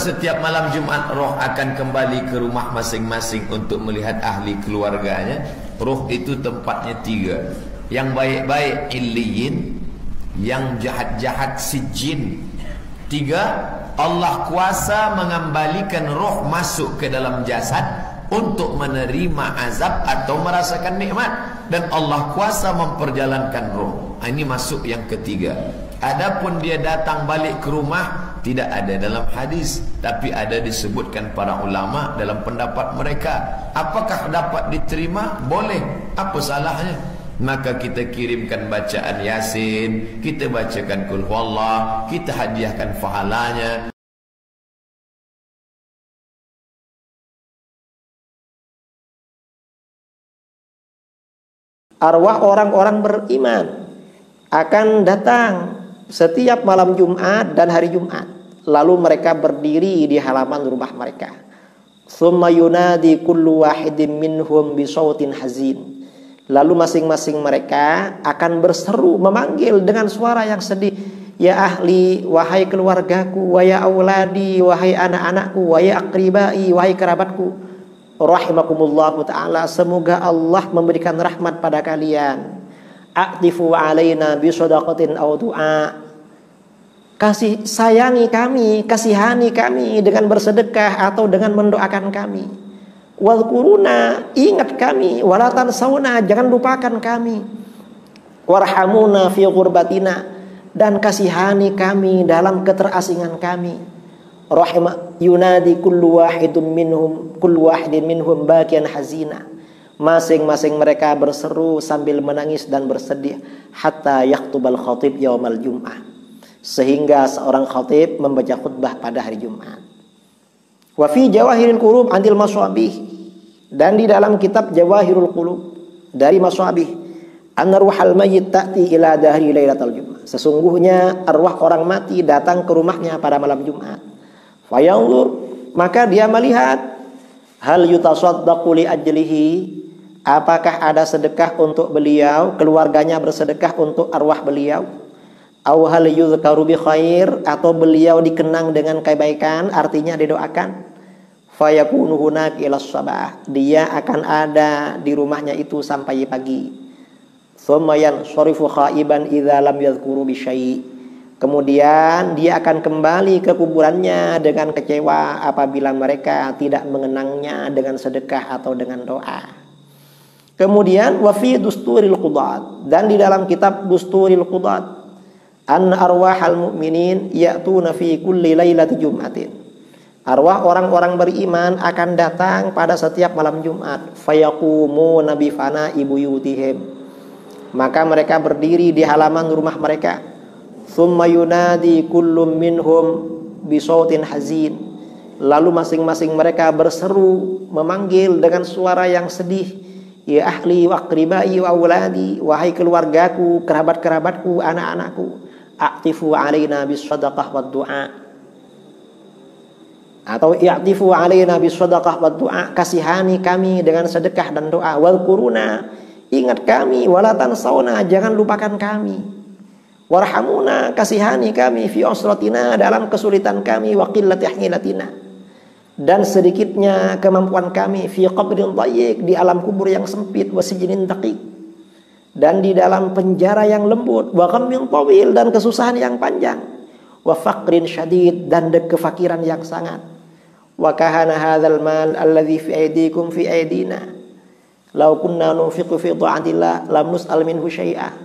setiap malam Jumat roh akan kembali ke rumah masing-masing untuk melihat ahli keluarganya. Roh itu tempatnya 3. Yang baik-baik illiyin, yang jahat-jahat sijin. 3. Allah kuasa mengembalikan roh masuk ke dalam jasad untuk menerima azab atau merasakan nikmat, dan Allah kuasa memperjalankan roh. Ini masuk yang ketiga. Adapun dia datang balik ke rumah, tidak ada dalam hadis, tapi ada disebutkan para ulama dalam pendapat mereka. Apakah dapat diterima? Boleh. Apa salahnya? Maka kita kirimkan bacaan Yasin, kita bacakan Qul Huwallah, kita hadiahkan pahalanya. Arwah orang-orang beriman akan datang setiap malam Jumat dan hari Jumat. Lalu mereka berdiri di halaman rumah mereka. Tsumma yunadi kullu wahidin minhum bisautin hazin. Lalu masing-masing mereka akan berseru, memanggil dengan suara yang sedih. Ya ahli, wahai keluargaku, wa ya auladi, wahai anak-anakku, wa ya aqribai, wahai kerabatku. Rahimakumullahu ta'ala, semoga Allah memberikan rahmat pada kalian. A'tifu alaina bisadaqatin aw du'a. Kasih sayangi kami, kasihani kami dengan bersedekah atau dengan mendoakan kami. Wadhkuruna, ingat kami, wala tansawna, jangan lupakan kami. Warhamuna fi ghurbatina, dan kasihani kami dalam keterasingan kami. Rahimah yunadi kullu wahidin minhum bakian hazina. Masing-masing mereka berseru sambil menangis dan bersedih. Hatta yaktubal khatib yaumal jum'ah, sehingga seorang khatib membaca khutbah pada hari Jumat. Wa fi Jawahirul Qulub anil Maswabih, dan di dalam kitab Jawahirul Qulub dari Maswabih, anna ruhal mayyit ta'ti ila dahri lailatul Jum'ah, sesungguhnya arwah orang mati datang ke rumahnya pada malam Jumat. Fayanzur, maka dia melihat, hal yutasaddaqu li ajlihi, apakah ada sedekah untuk beliau, keluarganya bersedekah untuk arwah beliau. Aw hal yuzkaru bi khair, atau beliau dikenang dengan kebaikan, artinya didoakan. Fayakunu hunaka ila sabah, dia akan ada di rumahnya itu sampai pagi. Tsumma yansarifu khaiban idza lam yadhkuru bi syai', kemudian dia akan kembali ke kuburannya dengan kecewa apabila mereka tidak mengenangnya dengan sedekah atau dengan doa. Kemudian wa fi dusturil qudat, dan di dalam kitab Dusturil Qudat, anna arwahal mu'minin ya'tuna fi kulli lailati jum'atin, arwah orang-orang beriman akan datang pada setiap malam Jumat. Fayaqumuna bi fana'i buyutihim, maka mereka berdiri di halaman rumah mereka. Tsumma yunadi kullum minhum bisautin hazin, lalu masing-masing mereka berseru, memanggil dengan suara yang sedih. Ya ahli wa aqribai wa auladi, wahai keluargaku, kerabat-kerabatku, anak-anakku. A'tifu alaina bisadaqah wad du'a, atau i'tifu alaina bisadaqah wad du'a, kasihani kami dengan sedekah dan doa. Wadhkuruna, ingat kami, wala tansawna, jangan lupakan kami. Warhamuna, kasihani kami, fi usratina, dalam kesulitan kami, wa qillati hilatina, dan sedikitnya kemampuan kami, fi qabrin dayyiq, di alam kubur yang sempit, wa sijnin daqiq, dan di dalam penjara yang lembut, wa ghammin tawil, dan kesusahan yang panjang, wa faqrin syadid, dan kefakiran yang sangat. Wa kahana hadzal mal alladhi fi aydikum fi aydina, law kunna nunfiqu fi ta'atillah lam nus'al minhu syai'a.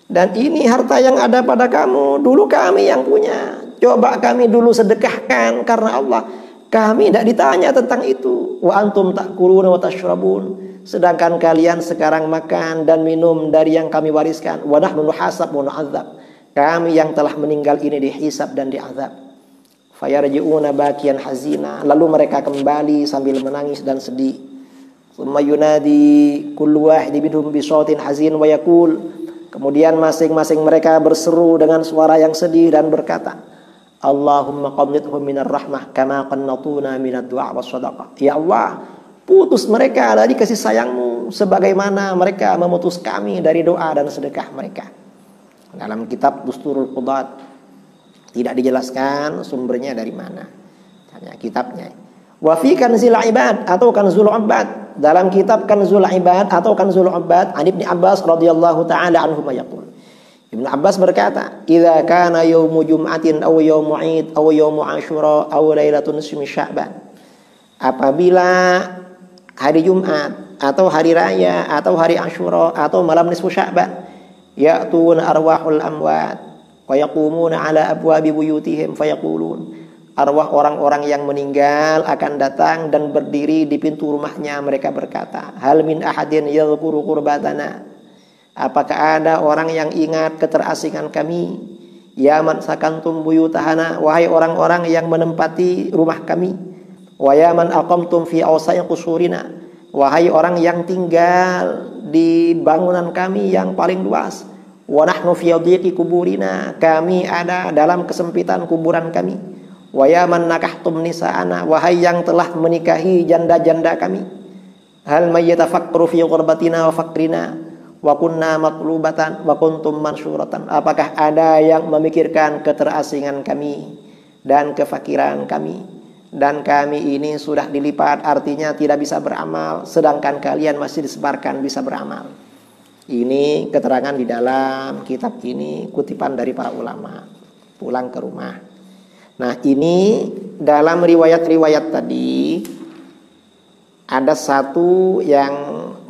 Dan ini harta yang ada pada kamu, dulu kami yang punya, coba kami dulu sedekahkan karena Allah, kami tidak ditanya tentang itu. Wa antum ta'kuluna wa tashrabun, sedangkan kalian sekarang makan dan minum dari yang kami wariskan. Wa nahnu nuhasab wa nu'adzab, kami yang telah meninggal ini dihisab dan diazab. Fayarji'una bakian hazina, lalu mereka kembali sambil menangis dan sedih. Tsumma yunadi kullu wahidin minhum bisautin hazin wa yaqul, kemudian masing-masing mereka berseru dengan suara yang sedih dan berkata, Allahumma qannithhum minar rahmah kama qannatuna minad du'a was sadaqah. Ya Allah, putus mereka dari kasih sayangmu sebagaimana mereka memutus kami dari doa dan sedekah mereka. Dalam kitab Dusturul Qudat tidak dijelaskan sumbernya dari mana. hanya kitabnya. Wa fi Kanzul Ibad atau Kanzul Ibad, dalam kitab Kanzul Ibad atau Kanzul Ibad, an Ibnu Abbas radhiyallahu taala anhu yaqul. Ibnu Abbas berkata, "Idza kana yaumu jum'atin aw yaumu 'id aw yaumu Asyura aw lailatun nisfi Sya'ban." Apabila hari Jumat atau hari raya atau hari Asyura atau malam nisfu Sya'ban, ya'tuna arwahul amwat wa yaqumuna ala abwabi buyutihim fayaqulun. Arwah orang-orang yang meninggal akan datang dan berdiri di pintu rumahnya, mereka berkata, "Hal min ahadin yadhkuru qurbatana?" Apakah ada orang yang ingat keterasingan kami? Ya man sakantum buyutahana, wahai orang-orang yang menempati rumah kami. Wa ya man aqamtum fi awsa'i qusurina, wahai orang yang tinggal di bangunan kami yang paling luas. Wa nahnu fi dhiqi kuburina, kami ada dalam kesempitan kuburan kami. Wa ya man nakahtum nisa'ana, wahai yang telah menikahi janda-janda kami. Hal may yatafakkaru fi ghurbatina wa fakrina wa kunna matlubatan wa kuntum mansyuratan. Apakah ada yang memikirkan keterasingan kami dan kefakiran kami, dan kami ini sudah dilipat, artinya tidak bisa beramal, sedangkan kalian masih disebarkan bisa beramal. Ini keterangan di dalam kitab ini, kutipan dari para ulama. Pulang ke rumah. Nah, ini dalam riwayat-riwayat tadi ada satu yang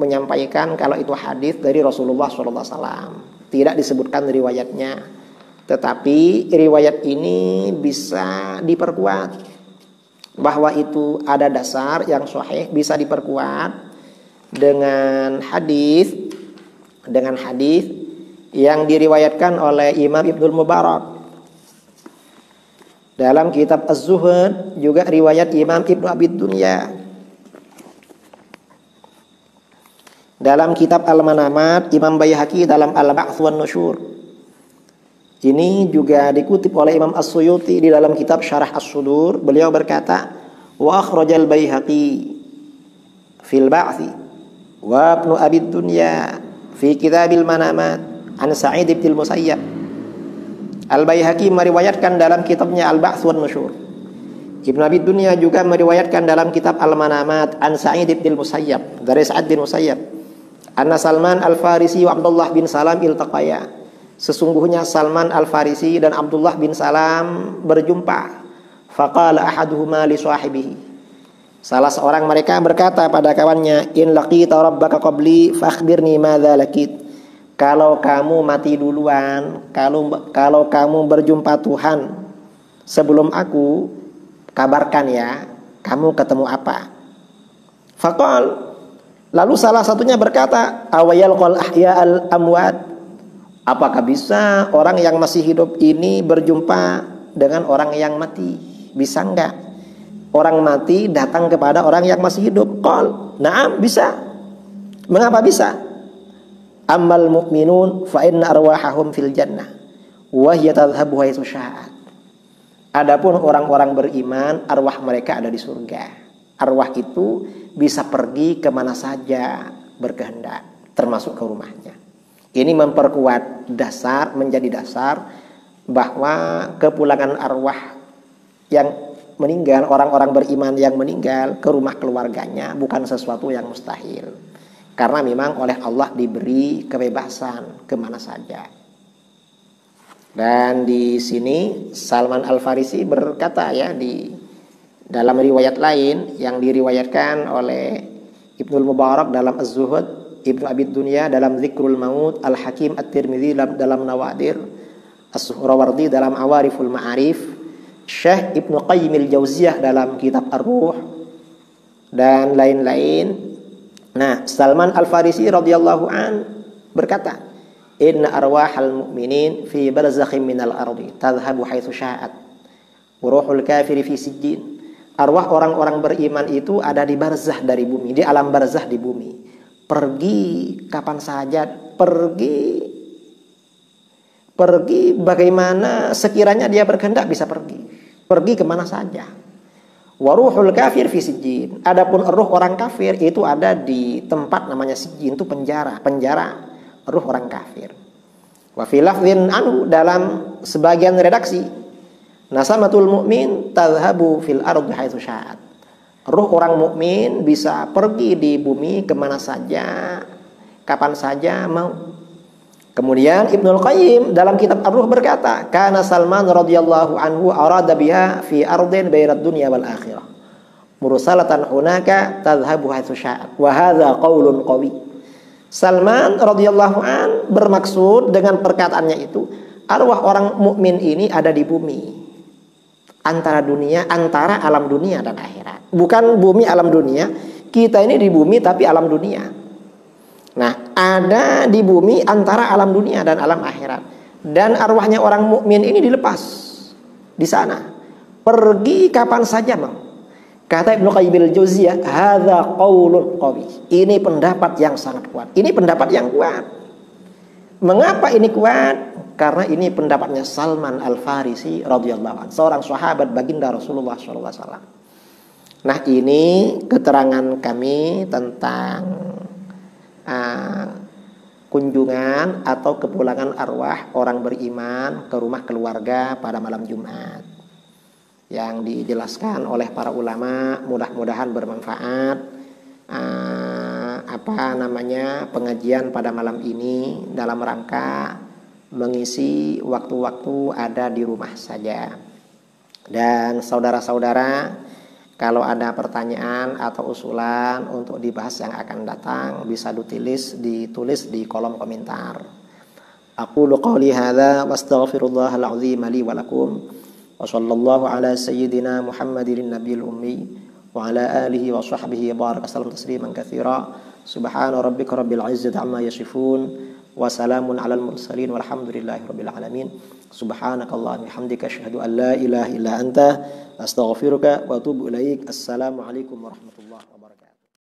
menyampaikan kalau itu hadis dari Rasulullah SAW. Tidak disebutkan riwayatnya, tetapi riwayat ini bisa diperkuat bahwa itu ada dasar yang sahih, bisa diperkuat dengan hadis yang diriwayatkan oleh Imam Ibnul Mubarak dalam kitab Az-Zuhud, juga riwayat Imam Ibnu Abid Dunya dalam kitab Al-Manamat, Imam Baihaqi dalam Al-Ba'ts wan Nusyur. Ini juga dikutip oleh Imam As-Suyuti di dalam kitab Syarah As-Sudur. Beliau berkata, wa akhrajal Baihaqi fil Ba'thi wa Ibnu Abid Dunya fi Kitabil Manamat an Sa'id bin Musayyab. Al-Baihaqi meriwayatkan dalam kitabnya Al-Ba'ts wan Nusyur. Ibnu Abid Dunya juga meriwayatkan dalam kitab Al-Manamat an Sa'id bin Musayyab, dari Sa'id bin Musayyab, anna Salman Al-Farisi wa Abdullah bin Salam iltaqaya. Sesungguhnya Salman Al-Farisi dan Abdullah bin Salam berjumpa. Faqala ahaduhuma li sahibihi. Salah seorang mereka berkata pada kawannya, in laqita rabbaka qabli fa akhbirni madza laqit. Kalau kamu mati duluan, kalau kamu berjumpa Tuhan sebelum aku, kabarkan ya, kamu ketemu apa? Faqal, lalu salah satunya berkata, awayal qal ahya al amwat. Apakah bisa orang yang masih hidup ini berjumpa dengan orang yang mati? Bisa enggak? Orang mati datang kepada orang yang masih hidup. Qal, na'am, bisa. Mengapa bisa? Ammal mu'minun fa inna arwahahum fil jannah wa hiya tadhhabu haitsu sya'at. Adapun orang-orang beriman, arwah mereka ada di surga. Arwah itu bisa pergi kemana saja berkehendak, termasuk ke rumahnya. Ini memperkuat dasar, menjadi dasar bahwa kepulangan arwah yang meninggal, orang-orang beriman yang meninggal ke rumah keluarganya bukan sesuatu yang mustahil. Karena memang oleh Allah diberi kebebasan kemana saja. Dan di sini Salman Al-Farisi berkata ya, di dalam riwayat lain yang diriwayatkan oleh Ibnul Mubarak dalam Az-Zuhud, Ibnu Abid Dunya dalam Zikrul Maut, Al-Hakim At-Tirmidzi dalam Nawadir, As-Suhrawardi dalam Awariful Ma'arif, Syekh Ibnu Qayyim al-Jauziyah dalam kitab Ar-Ruh, dan lain-lain. Nah, Salman Al-Farisi radhiyallahu an berkata, inna arwahal mu'minin fi barzakhin minal ardi tadhhabu haitsu sya'at wa ruhul kafiri fi sijjin. Arwah orang-orang beriman itu ada di barzah dari bumi, di alam barzah di bumi. Pergi kapan saja, pergi bagaimana sekiranya dia berkehendak bisa pergi kemana saja. Waruhul kafir fi sijjin. Adapun ruh orang kafir itu ada di tempat namanya sijjin, itu penjara ruh orang kafir. Wa fi lafdhin anhu, dalam sebagian redaksi, Nasamatul mu'min tadhhabu fil ardi haitsu sya'at. Ruh orang mukmin bisa pergi di bumi kemana saja, kapan saja mau. Kemudian Ibnul Qayyim dalam kitab Ar-Ruh berkata, "Kana Salman radhiyallahu anhu arada biha fi ardin bainad dunya wal akhirah. Mursalatan hunaka tadhhabu haitsu sya'at." Wa hadza qaulun qawi. Salman radhiyallahu an bermaksud dengan perkataannya itu, arwah orang mukmin ini ada di bumi. Antara alam dunia dan akhirat. Bukan bumi alam dunia, kita ini di bumi tapi alam dunia. Nah, ada di bumi antara alam dunia dan alam akhirat. Dan arwahnya orang mukmin ini dilepas di sana. Pergi kapan saja mau. Kata Ibnu Qayyim al-Jauziyah, "Hadza qaulun qawi." Ini pendapat yang sangat kuat. Ini pendapat yang kuat. Mengapa ini kuat? Karena ini pendapatnya Salman Al-Farisi radhiyallahu anhu, seorang sahabat baginda Rasulullah sallallahu alaihi wasallam. Nah, ini keterangan kami tentang kunjungan atau kepulangan arwah orang beriman ke rumah keluarga pada malam Jumat yang dijelaskan oleh para ulama. Mudah-mudahan bermanfaat pengajian pada malam ini dalam rangka mengisi waktu-waktu ada di rumah saja. Dan saudara-saudara, kalau ada pertanyaan atau usulan untuk dibahas yang akan datang, bisa ditulis di kolom komentar. Aqulu qouli hadza wa astaghfirullahal azim li wa lakum. Wa sallallahu ala sayyidina Muhammadin nabiyil ummi wa ala alihi wa sahbihi baraka sallam tasliman katsira. Subhana rabbika rabbil izzati amma yasifun. Wa salamun alal mursalin walhamdulillahi rabbil alamin. Subhanakallahumma bihamdika asyhadu an la ilaha illa anta astaghfiruka wa atubu ilaik. Assalamualaikum warahmatullahi wabarakatuh.